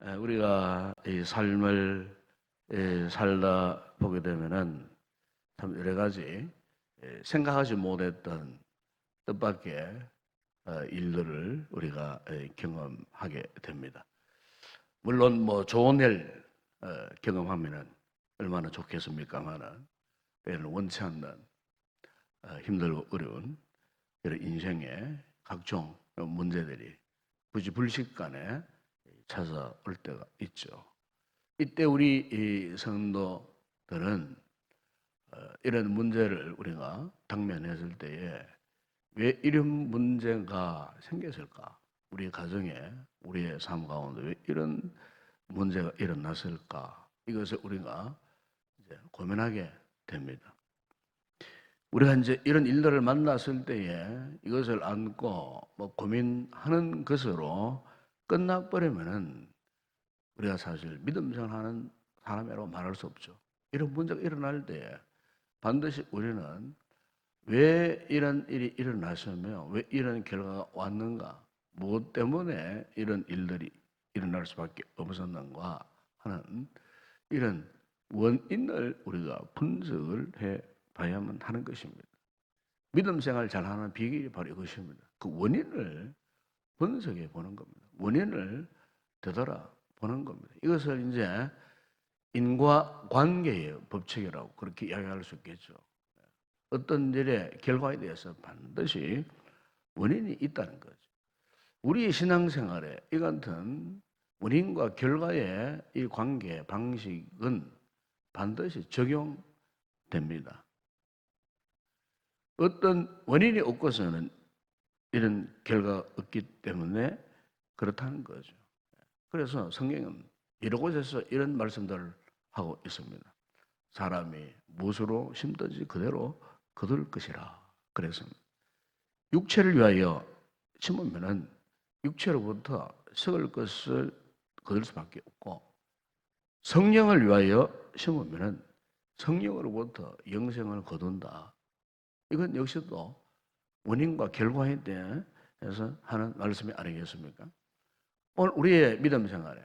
우리가 이 삶을 살다 보게 되면은 참 여러 가지 생각하지 못했던 뜻밖의 일들을 우리가 경험하게 됩니다. 물론 뭐 좋은 일 경험하면은 얼마나 좋겠습니까만은 때는 원치 않는 힘들고 어려운 이런 인생의 각종 문제들이 부지불식간에 찾아올 때가 있죠. 이때 우리 이 성도들은 이런 문제를 우리가 당면했을 때에 왜 이런 문제가 생겼을까? 우리 가정에, 우리의 삶 가운데 왜 이런 문제가 일어났을까? 이것을 우리가 이제 고민하게 됩니다. 우리가 이제 이런 일들을 만났을 때에 이것을 안고 뭐 고민하는 것으로 끝나버리면은 우리가 사실 믿음 생활하는 사람이라고 말할 수 없죠. 이런 문제가 일어날 때 반드시 우리는 왜 이런 일이 일어났으며 왜 이런 결과가 왔는가, 무엇 때문에 이런 일들이 일어날 수밖에 없었는가 하는 이런 원인을 우리가 분석을 해 봐야만 하는 것입니다. 믿음 생활 잘하는 비결이 바로 이것입니다. 그 원인을 분석해 보는 겁니다. 원인을 되돌아 보는 겁니다. 이것을 이제 인과관계의 법칙이라고 그렇게 이야기할 수 있겠죠. 어떤 일의 결과에 대해서 반드시 원인이 있다는 거죠. 우리의 신앙생활에 이 같은 원인과 결과의 이 관계 방식은 반드시 적용됩니다. 어떤 원인이 없고서는 이런 결과가 없기 때문에 그렇다는 거죠. 그래서 성경은 여러 곳에서 이런 말씀들을 하고 있습니다. 사람이 무엇으로 심든지 그대로 거둘 것이라 그랬습니다. 육체를 위하여 심으면은 육체로부터 썩을 것을 거둘 수밖에 없고, 성령을 위하여 심으면은 성령으로부터 영생을 거둔다. 이건 역시도 원인과 결과에 대해서 하는 말씀이 아니겠습니까? 오늘 우리의 믿음 생활에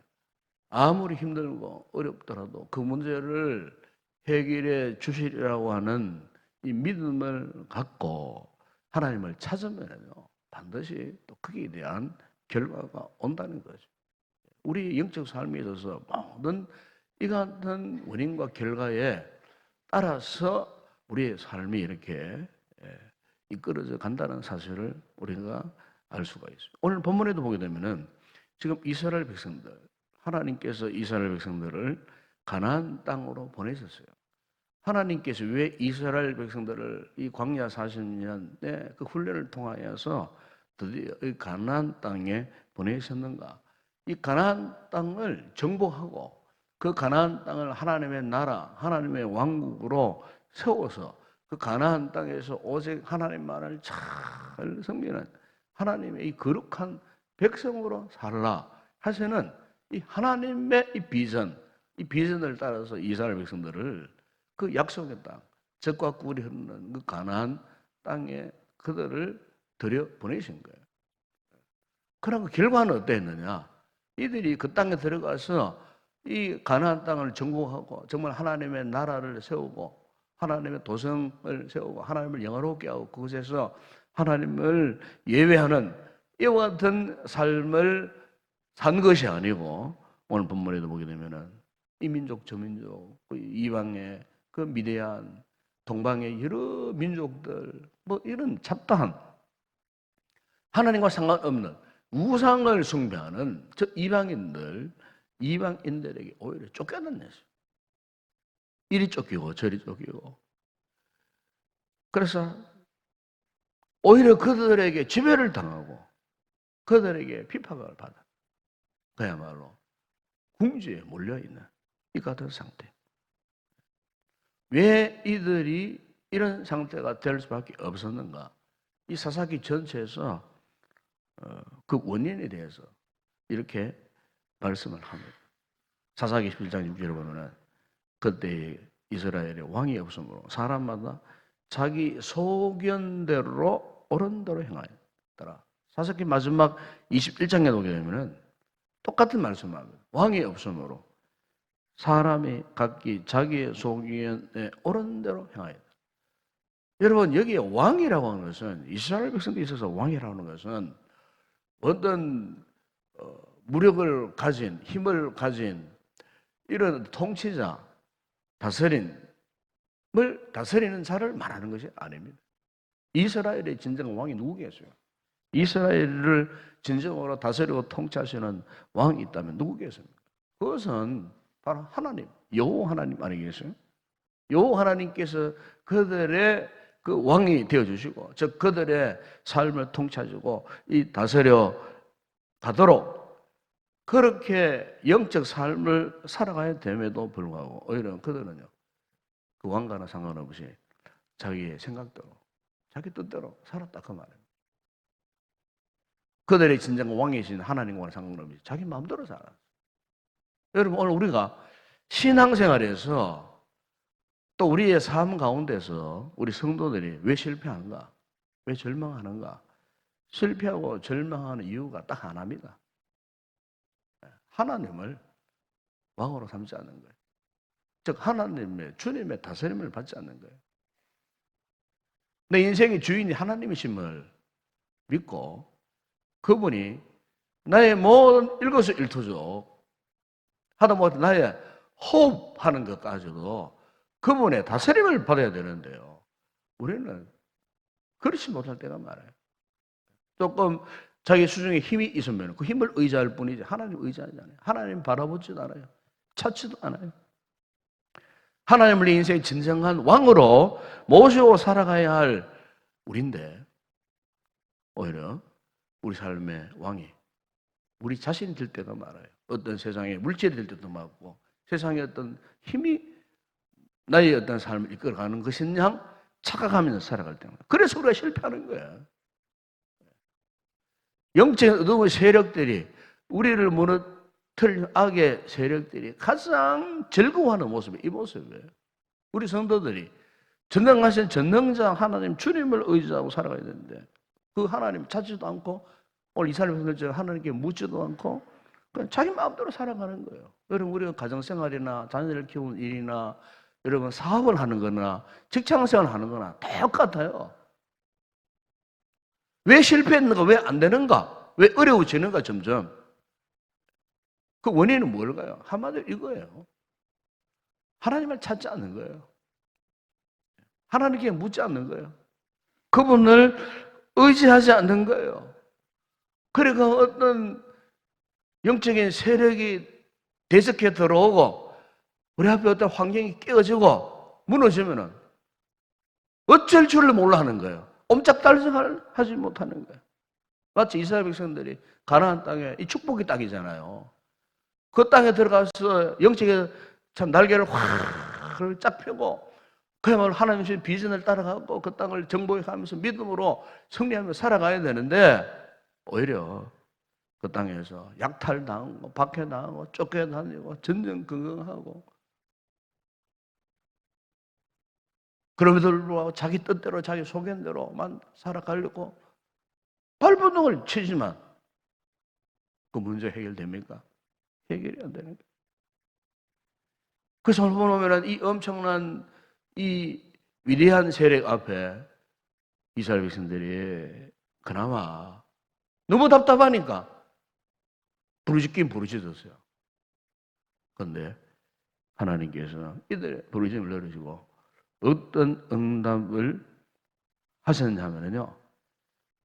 아무리 힘들고 어렵더라도 그 문제를 해결해 주시리라고 하는 이 믿음을 갖고 하나님을 찾으면요, 반드시 또 거기에 대한 결과가 온다는 거죠. 우리 영적 삶에 있어서 모든 이 같은 원인과 결과에 따라서 우리의 삶이 이렇게 이끌어져 간다는 사실을 우리가 알 수가 있어요. 오늘 본문에도 보게 되면은 지금 이스라엘 백성들, 하나님께서 이스라엘 백성들을 가나안 땅으로 보내셨어요. 하나님께서 왜 이스라엘 백성들을 이 광야 40년의 그 훈련을 통하여서 드디어 이 가나안 땅에 보내셨는가? 이 가나안 땅을 정복하고 그 가나안 땅을 하나님의 나라, 하나님의 왕국으로 세워서 그 가나안 땅에서 오직 하나님만을 잘 섬기는 하나님의 이 거룩한 백성으로 살라 하시는 이 하나님의 이 비전을 따라서 이스라엘 백성들을 그 약속의 땅, 젖과 꿀이 흐르는 그 가나안 땅에 그들을 들여 보내신 거예요. 그럼 그 결과는 어땠느냐? 이들이 그 땅에 들어가서 이 가나안 땅을 정복하고 정말 하나님의 나라를 세우고 하나님의 도성을 세우고 하나님을 영화롭게 하고 그곳에서 하나님을 예배하는 이와 같은 삶을 산 것이 아니고, 오늘 본문에도 보게 되면은 이 민족 저 민족 그 이방의 그 미디안 동방의 여러 민족들 뭐 이런 잡다한 하나님과 상관없는 우상을 숭배하는 저 이방인들에게 오히려 쫓겨났어요. 이리 쫓기고 저리 쫓기고. 그래서 오히려 그들에게 지배를 당하고 그들에게 핍박을 받아 그야말로 궁지에 몰려있는 이 같은 상태. 왜 이들이 이런 상태가 될 수밖에 없었는가? 이 사사기 전체에서 그 원인에 대해서 이렇게 말씀을 합니다. 사사기 11장 6절에 보면은 그때 이스라엘에 왕이 없으므로 사람마다 자기 소견대로 옳은 대로 행하였더라. 사사기 마지막 21장에 오게 되면은 똑같은 말씀합니다. 왕이 없으므로 사람이 각기 자기의 소견에 옳은 대로 행하였다. 여러분, 여기에 왕이라고 하는 것은, 이스라엘 백성들에 있어서 왕이라고 하는 것은 어떤 무력을 가진, 힘을 가진 이런 통치자, 다스리는 자를 말하는 것이 아닙니다. 이스라엘의 진정한 왕이 누구겠어요? 이스라엘을 진정으로 다스리고 통치하시는 왕이 있다면 누구겠습니까? 그것은 바로 하나님, 여호와 하나님 아니겠어요? 여호와 하나님께서 그들의 그 왕이 되어주시고, 즉 그들의 삶을 통치하시고 이 다스려 가도록 그렇게 영적 삶을 살아가야 됨에도 불구하고 오히려 그들은요, 그 왕과는 상관없이 자기의 생각대로, 자기 뜻대로 살았다 그 말이에요. 그들의 진정한 왕이신 하나님과는 상관없이 자기 마음대로 살았어요. 여러분, 오늘 우리가 신앙생활에서 또 우리의 삶 가운데서 우리 성도들이 왜 실패하는가? 왜 절망하는가? 실패하고 절망하는 이유가 딱 하나입니다. 하나님을 왕으로 삼지 않는 거예요. 즉 하나님의, 주님의 다스림을 받지 않는 거예요. 내 인생의 주인이 하나님이심을 믿고 그분이 나의 모든 일거수일투족 하다못해 나의 호흡하는 것까지도 그분의 다스림을 받아야 되는데요. 우리는 그렇지 못할 때가 많아요. 조금 자기 수중에 힘이 있으면 그 힘을 의지할 뿐이지 하나님 의지하지 않아요. 하나님 바라보지도 않아요. 찾지도 않아요. 하나님을 내 인생의 진정한 왕으로 모시고 살아가야 할 우리인데 오히려 우리 삶의 왕이 우리 자신이 될 때가 많아요. 어떤 세상의 물질이 될 때도 많고 세상의 어떤 힘이 나의 어떤 삶을 이끌어가는 것인 양 착각하면서 살아갈 때가 그래서 우리가 실패하는 거예요. 영적인 어두운 세력들이 우리를 무너뜨릴 악의 세력들이 가장 즐거워하는 모습이 이 모습이에요. 우리 성도들이 전능하신 전능자 하나님 주님을 의지하고 살아가야 되는데 그 하나님 찾지도 않고 오늘 이 사람의 하나님께 묻지도 않고 그냥 자기 마음대로 살아가는 거예요. 여러분 우리가 가정생활이나 자녀를 키우는 일이나 여러분 사업을 하는 거나 직장생활을 하는 거나 똑같아요. 왜 실패했는가? 왜 안 되는가? 왜 어려워지는가 점점? 그 원인은 뭘까요? 한마디로 이거예요. 하나님을 찾지 않는 거예요. 하나님께 묻지 않는 거예요. 그분을 의지하지 않는 거예요. 그러니까 어떤 영적인 세력이 대적해 들어오고 우리 앞에 어떤 환경이 깨어지고 무너지면은 어쩔 줄을 몰라 하는 거예요. 옴짝달싹을 하지 못하는 거예요. 마치 이스라엘 백성들이 가나안 땅에 이 축복의 땅이잖아요. 그 땅에 들어가서 영적인 참 날개를 확 쫙 펴고 그야말로 하나님 주신 비전을 따라가고 그 땅을 정복하면서 믿음으로 승리하며 살아가야 되는데 오히려 그 땅에서 약탈당하고 박해당하고 쫓겨다니고 전전긍긍하고 그럼에도 불구하고 자기 뜻대로 자기 소견대로만 살아가려고 발버둥을 치지만 그 문제 해결됩니까? 해결이 안 되는 거예요. 그래서 오늘 보면 이 엄청난 이 위대한 세력 앞에 이스라엘 백성들이 그나마 너무 답답하니까 부르짖긴 부르짖었어요. 그런데 하나님께서 이들의 부르짖음을 들으시고 어떤 응답을 하셨냐면요.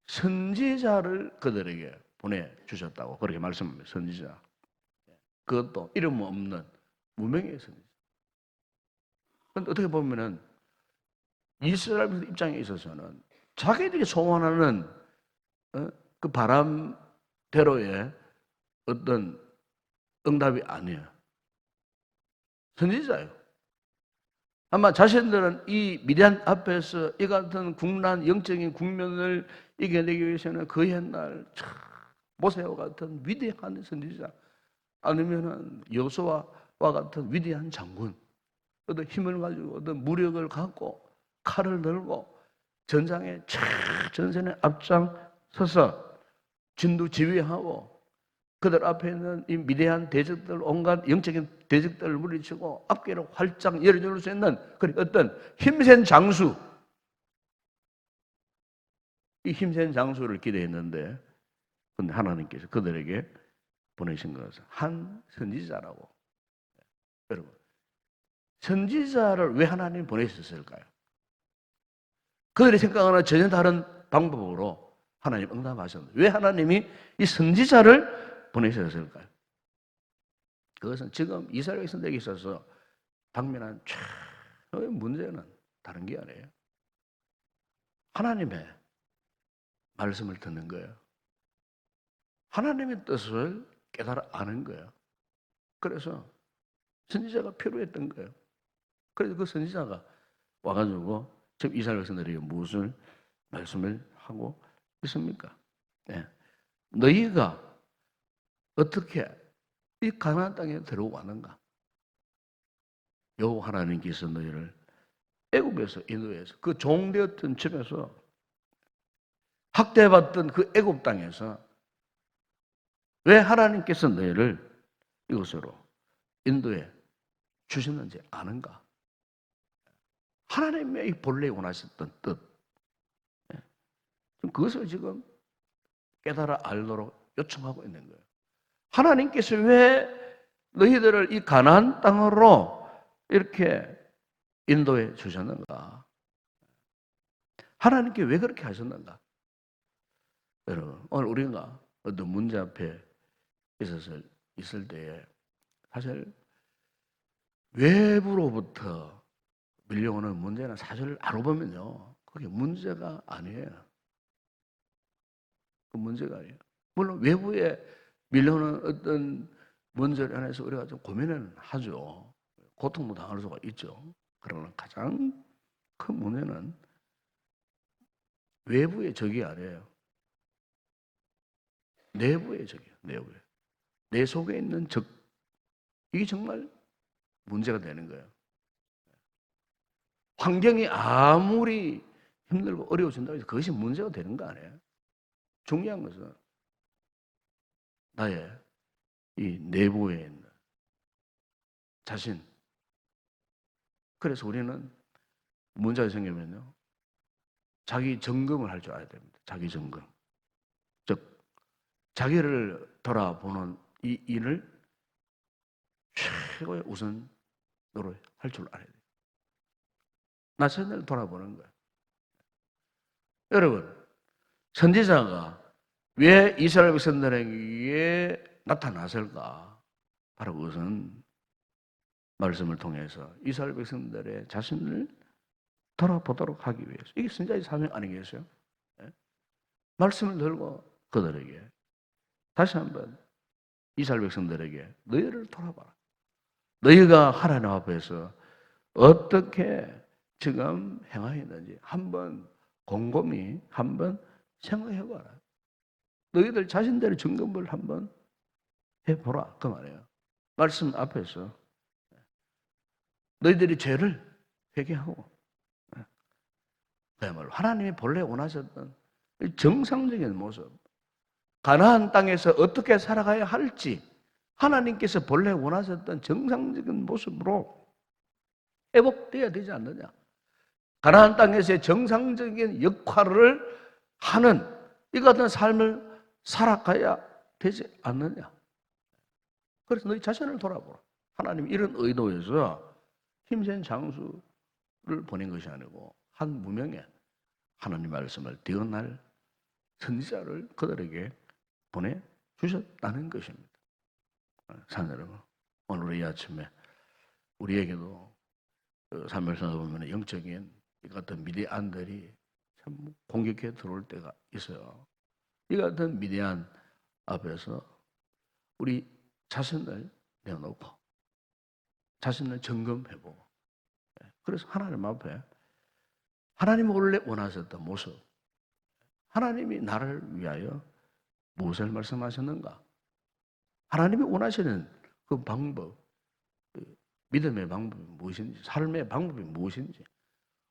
선지자를 그들에게 보내주셨다고 그렇게 말씀합니다. 선지자. 그것도 이름 없는 무명의 선지자. 그런데 어떻게 보면은 이스라엘 입장에 있어서는 자기들이 소원하는 그 바람대로의 어떤 응답이 아니에요. 선지자예요. 아마 자신들은 이 미디안 앞에서 이 같은 국난, 영적인 국면을 이겨내기 위해서는 그 옛날 모세와 같은 위대한 선지자 아니면은 여호수아와 같은 위대한 장군 어떤 힘을 가지고 어떤 무력을 갖고 칼을 들고 전장에 전선에 앞장서서 진두지휘하고 그들 앞에 있는 이 미대한 대적들, 온갖 영적인 대적들을 물리치고 앞길을 활짝 열어줄 수 있는 그런 어떤 힘센 장수, 이 힘센 장수를 기대했는데, 근데 하나님께서 그들에게 보내신 것은 한 선지자라고. 여러분, 선지자를 왜 하나님이 보내셨을까요? 그들이 생각하는 전혀 다른 방법으로 하나님 응답하셨는데 왜 하나님이 이 선지자를 보내셨을까요? 그것은 지금 이스라엘 백성들에게 있어서 당면한 최고의 문제는 다른 게 아니에요. 하나님의 말씀을 듣는 거예요. 하나님의 뜻을 깨달아 아는 거예요. 그래서 선지자가 필요했던 거예요. 그래서 그 선지자가 와가지고 지금 이스라엘 백성들에게 무엇을 말씀을 하고 있습니까? 네. 너희가 어떻게 이 가나안 땅에 들어왔는가? 여호와 하나님께서 너희를 애굽에서 인도해서 그 종되었던 집에서 학대받던 그 애굽 땅에서 왜 하나님께서 너희를 이곳으로 인도해 주셨는지 아는가? 하나님의 본래 원하셨던 뜻, 그것을 지금 깨달아 알도록 요청하고 있는 거예요. 하나님께서 왜 너희들을 이 가나안 땅으로 이렇게 인도해 주셨는가? 하나님께 왜 그렇게 하셨는가? 여러분, 오늘 우리가 어떤 문제 앞에 있을 때에 사실 외부로부터 밀려오는 문제는 사실 알고 보면요, 그게 문제가 아니에요. 그 문제가 아니에요. 물론 외부에 밀려오는 어떤 문제를 안에서 우리가 좀 고민을 하죠. 고통도 당할 수가 있죠. 그러나 가장 큰 문제는 외부의 적이 아니에요. 내부의 적이에요. 내부에. 내 속에 있는 적. 이게 정말 문제가 되는 거예요. 환경이 아무리 힘들고 어려워진다고 해서 그것이 문제가 되는 거 아니에요. 중요한 것은 나의 이 내부에 있는 자신. 그래서 우리는 문제가 생기면요, 자기 점검을 할 줄 알아야 됩니다. 자기 점검. 즉, 자기를 돌아보는 이 일을 최고의 우선으로 할 줄 알아야 돼요. 나 자신을 돌아보는 거예요. 여러분, 선지자가 왜 이스라엘 백성들에게 나타났을까? 바로 그것은 말씀을 통해서 이스라엘 백성들의 자신을 돌아보도록 하기 위해서. 이게 선지자의 사명 아니겠어요? 네? 말씀을 들고 그들에게 다시 한번 이스라엘 백성들에게 너희를 돌아봐라. 너희가 하나님 앞에서 어떻게 지금 행하였는지 한번 곰곰이 한번 생각해봐라. 너희들 자신들의 점검을 한번 해보라. 그 말이에요. 말씀 앞에서 너희들이 죄를 회개하고 그야말로 하나님이 본래 원하셨던 정상적인 모습, 가나안 땅에서 어떻게 살아가야 할지 하나님께서 본래 원하셨던 정상적인 모습으로 회복되어야 되지 않느냐. 가나안 땅에서의 정상적인 역할을 하는 이 같은 삶을 살아가야 되지 않느냐. 그래서 너희 자신을 돌아보라. 하나님이 이런 의도에서 힘센 장수를 보낸 것이 아니고 한 무명의 하나님 말씀을 대언할 선지자를 그들에게 보내주셨다는 것입니다. 사는 여러분, 오늘 이 아침에 우리에게도 산별성을 보면 영적인 이 같은 미디안들이 참 공격해 들어올 때가 있어요. 이 같은 미디안 앞에서 우리 자신을 내어놓고 자신을 점검해보고, 그래서 하나님 앞에 하나님 원래 원하셨던 모습, 하나님이 나를 위하여 무엇을 말씀하셨는가, 하나님이 원하시는 그 방법, 믿음의 방법이 무엇인지, 삶의 방법이 무엇인지,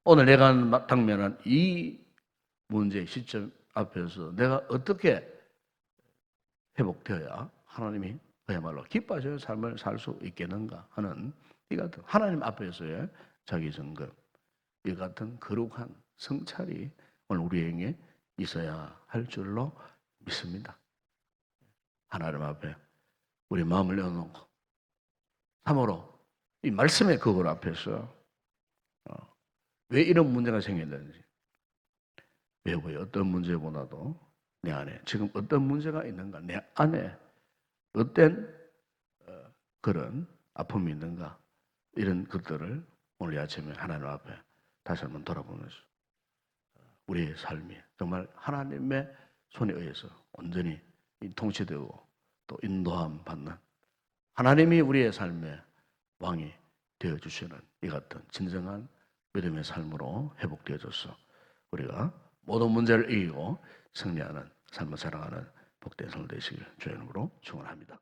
오늘 내가 당면한 이 문제 시점 앞에서 내가 어떻게 회복되어야 하나님이 그야말로 기뻐하셔야 삶을 살 수 있겠는가 하는 이 같은 하나님 앞에서의 자기 점검, 이 같은 거룩한 성찰이 오늘 우리에게 있어야 할 줄로 믿습니다. 하나님 앞에 우리 마음을 열어놓고 참으로 이 말씀의 그걸 앞에서 왜 이런 문제가 생겼는지, 외부의 어떤 문제보다도 내 안에 지금 어떤 문제가 있는가, 내 안에 어떤 그런 아픔이 있는가, 이런 것들을 오늘 아침에 하나님 앞에 다시 한번 돌아보면서 우리의 삶이 정말 하나님의 손에 의해서 온전히 통치되고 또 인도함 받는 하나님이 우리의 삶의 왕이 되어주시는 이 같은 진정한 믿음의 삶으로 회복되어져서 우리가 모든 문제를 이기고 승리하는 삶을 살아가는 복된 삶 되시길 주의 이름으로 축원합니다.